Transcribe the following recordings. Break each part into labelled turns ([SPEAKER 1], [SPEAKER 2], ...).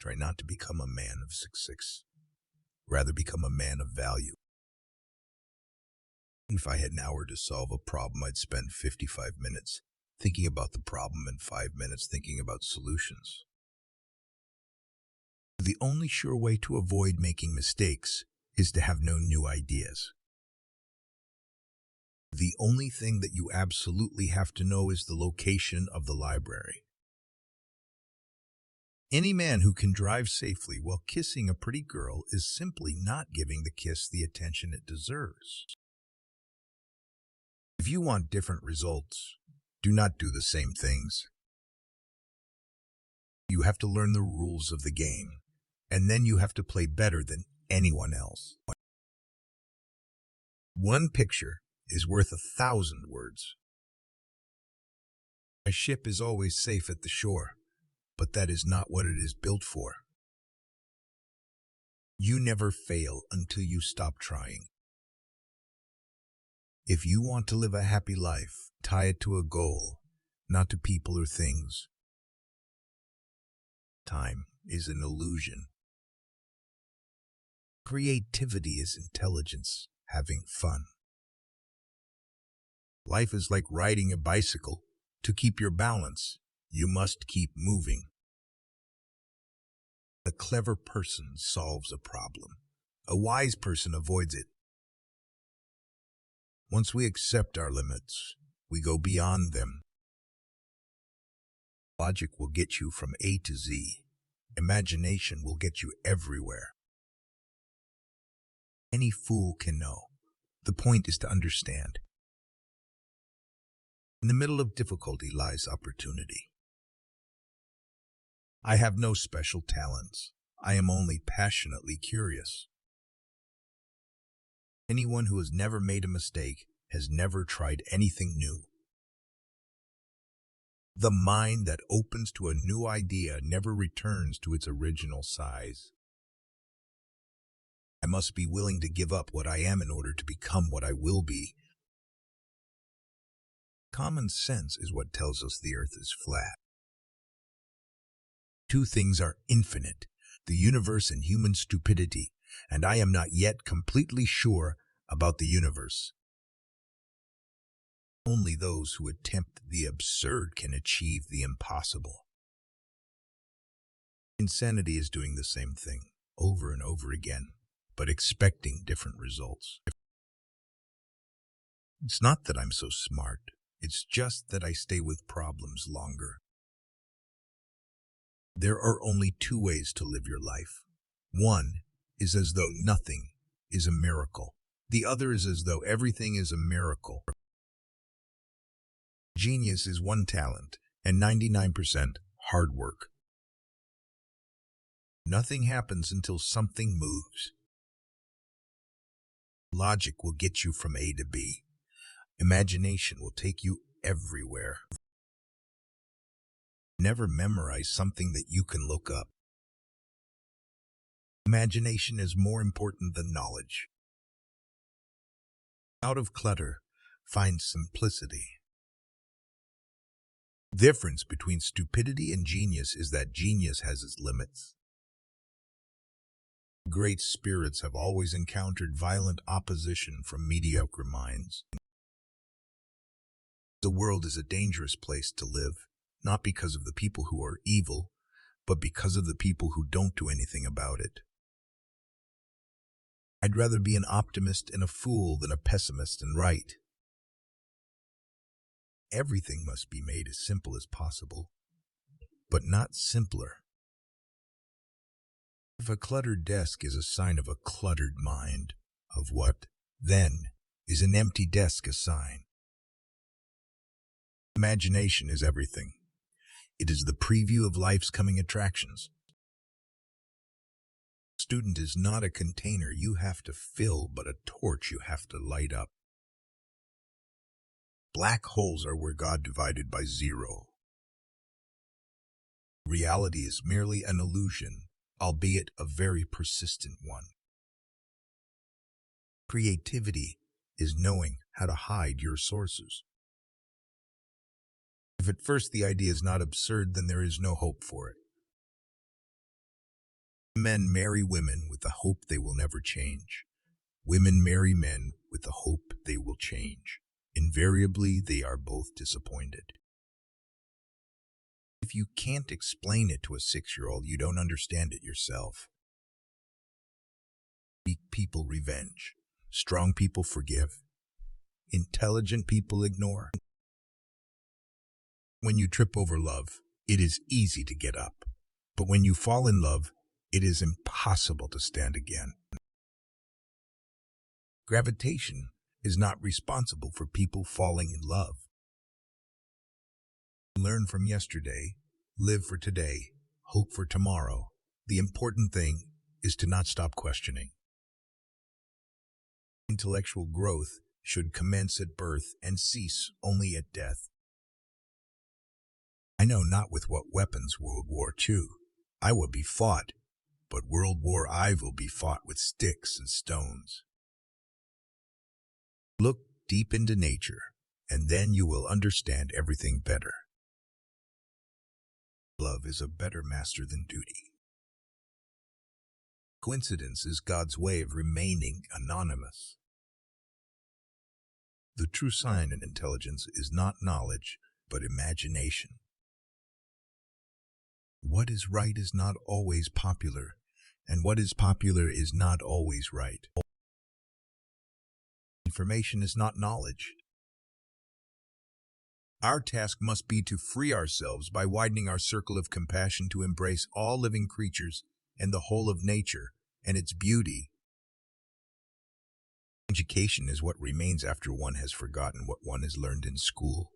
[SPEAKER 1] Try not to become a man of success. Rather become a man of value. If I had an hour to solve a problem, I'd spend 55 minutes thinking about the problem and 5 minutes thinking about solutions. The only sure way to avoid making mistakes is to have no new ideas. The only thing that you absolutely have to know is the location of the library. Any man who can drive safely while kissing a pretty girl is simply not giving the kiss the attention it deserves. If you want different results, do not do the same things. You have to learn the rules of the game, and then you have to play better than anyone else. One picture is worth 1,000 words. A ship is always safe at the shore, but that is not what it is built for. You never fail until you stop trying. If you want to live a happy life, tie it to a goal, not to people or things. Time is an illusion. Creativity is intelligence, having fun. Life is like riding a bicycle. To keep your balance, you must keep moving. A clever person solves a problem. A wise person avoids it. Once we accept our limits, we go beyond them. Logic will get you from A to Z. Imagination will get you everywhere. Any fool can know. The point is to understand. In the middle of difficulty lies opportunity. I have no special talents. I am only passionately curious. Anyone who has never made a mistake has never tried anything new. The mind that opens to a new idea never returns to its original size. I must be willing to give up what I am in order to become what I will be. Common sense is what tells us the earth is flat. Two things are infinite, the universe and human stupidity, and I am not yet completely sure about the universe. Only those who attempt the absurd can achieve the impossible. Insanity is doing the same thing over and over again, but expecting different results. It's not that I'm so smart. It's just that I stay with problems longer. There are only two ways to live your life. One is as though nothing is a miracle. The other is as though everything is a miracle. Genius is one talent and 99% hard work. Nothing happens until something moves. Logic will get you from A to B. Imagination will take you everywhere. Never memorize something that you can look up. Imagination is more important than knowledge. Out of clutter, find simplicity. The difference between stupidity and genius is that genius has its limits. Great spirits have always encountered violent opposition from mediocre minds. The world is a dangerous place to live, not because of the people who are evil, but because of the people who don't do anything about it. I'd rather be an optimist and a fool than a pessimist and right. Everything must be made as simple as possible, but not simpler. If a cluttered desk is a sign of a cluttered mind, of what, then, is an empty desk a sign? Imagination is everything. It is the preview of life's coming attractions. A student is not a container you have to fill, but a torch you have to light up. Black holes are where God divided by zero. Reality is merely an illusion, albeit a very persistent one. Creativity is knowing how to hide your sources. If at first the idea is not absurd, then there is no hope for it. Men marry women with the hope they will never change. Women marry men with the hope they will change. Invariably, they are both disappointed. If you can't explain it to a 6-year-old, you don't understand it yourself. Weak people revenge. Strong people forgive. Intelligent people ignore. When you trip over love, it is easy to get up. But when you fall in love, it is impossible to stand again. Gravitation is not responsible for people falling in love. Learn from yesterday, live for today, hope for tomorrow. The important thing is to not stop questioning. Intellectual growth should commence at birth and cease only at death. I know not with what weapons World War II I will be fought, but World War I will be fought with sticks and stones. Look deep into nature, and then you will understand everything better. Love is a better master than duty. Coincidence is God's way of remaining anonymous. The true sign in intelligence is not knowledge, but imagination. What is right is not always popular, and what is popular is not always right. Information is not knowledge. Our task must be to free ourselves by widening our circle of compassion to embrace all living creatures and the whole of nature and its beauty. Education is what remains after one has forgotten what one has learned in school.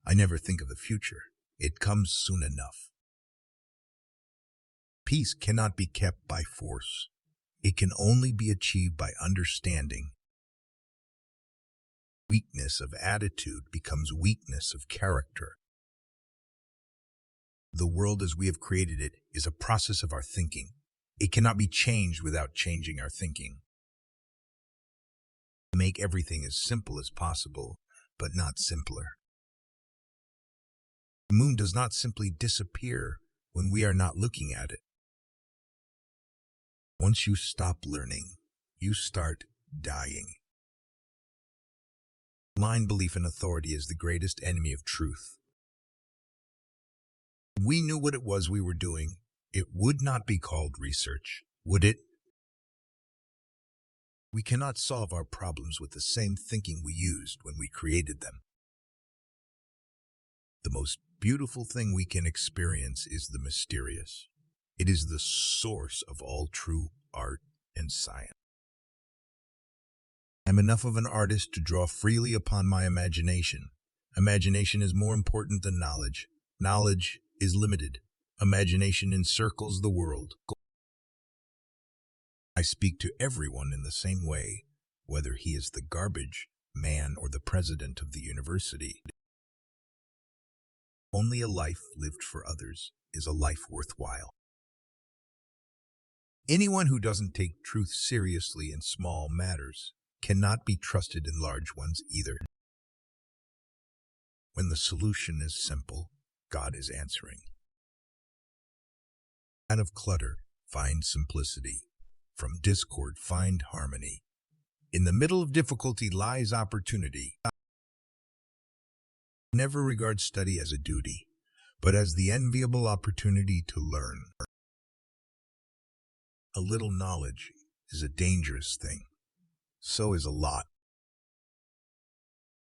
[SPEAKER 1] I never think of the future. It comes soon enough. Peace cannot be kept by force. It can only be achieved by understanding. Weakness of attitude becomes weakness of character. The world as we have created it is a process of our thinking. It cannot be changed without changing our thinking. Make everything as simple as possible, but not simpler. The moon does not simply disappear when we are not looking at it. Once you stop learning, you start dying. Blind belief in authority is the greatest enemy of truth. If we knew what it was we were doing, it would not be called research, would it? We cannot solve our problems with the same thinking we used when we created them. The most beautiful thing we can experience is the mysterious. It is the source of all true art and science. I am enough of an artist to draw freely upon my imagination. Imagination is more important than knowledge. Knowledge is limited. Imagination encircles the world. I speak to everyone in the same way, whether he is the garbage man or the president of the university. Only a life lived for others is a life worthwhile. Anyone who doesn't take truth seriously in small matters cannot be trusted in large ones either. When the solution is simple, God is answering. Out of clutter, find simplicity. From discord, find harmony. In the middle of difficulty lies opportunity. Never regard study as a duty, but as the enviable opportunity to learn. A little knowledge is a dangerous thing. So is a lot.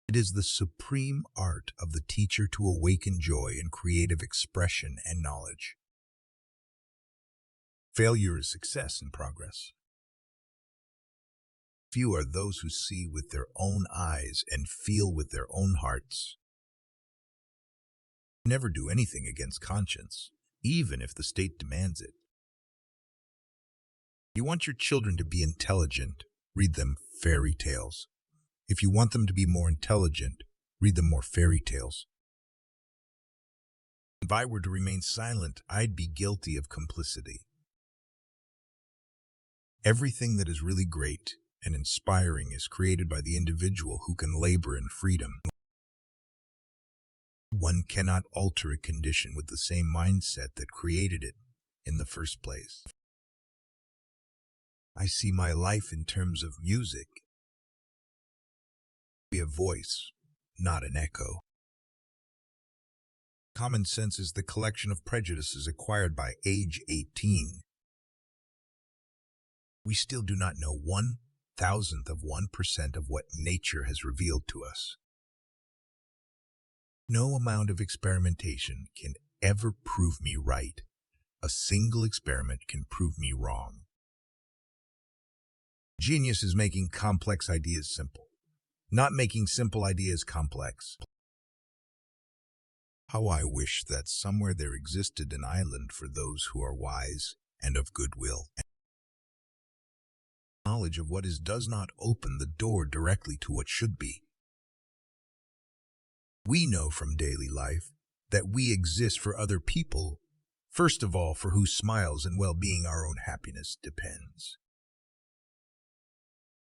[SPEAKER 1] It is the supreme art of the teacher to awaken joy in creative expression and knowledge. Failure is success in progress. Few are those who see with their own eyes and feel with their own hearts. Never do anything against conscience, even if the state demands it. You want your children to be intelligent, read them fairy tales. If you want them to be more intelligent, read them more fairy tales. If I were to remain silent, I'd be guilty of complicity. Everything that is really great and inspiring is created by the individual who can labor in freedom. One cannot alter a condition with the same mindset that created it. in the first place. I see my life in terms of music, be a voice, not an echo. Common sense is the collection of prejudices acquired by age 18. We still do not know 1,000% of what nature has revealed to us. No amount of experimentation can ever prove me right. A single experiment can prove me wrong. Genius is making complex ideas simple, not making simple ideas complex. How I wish that somewhere there existed an island for those who are wise and of goodwill. Knowledge of what is does not open the door directly to what should be. We know from daily life that we exist for other people, first of all for whose smiles and well-being our own happiness depends.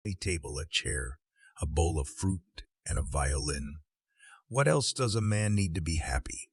[SPEAKER 1] A table, a chair, a bowl of fruit, and a violin. What else does a man need to be happy?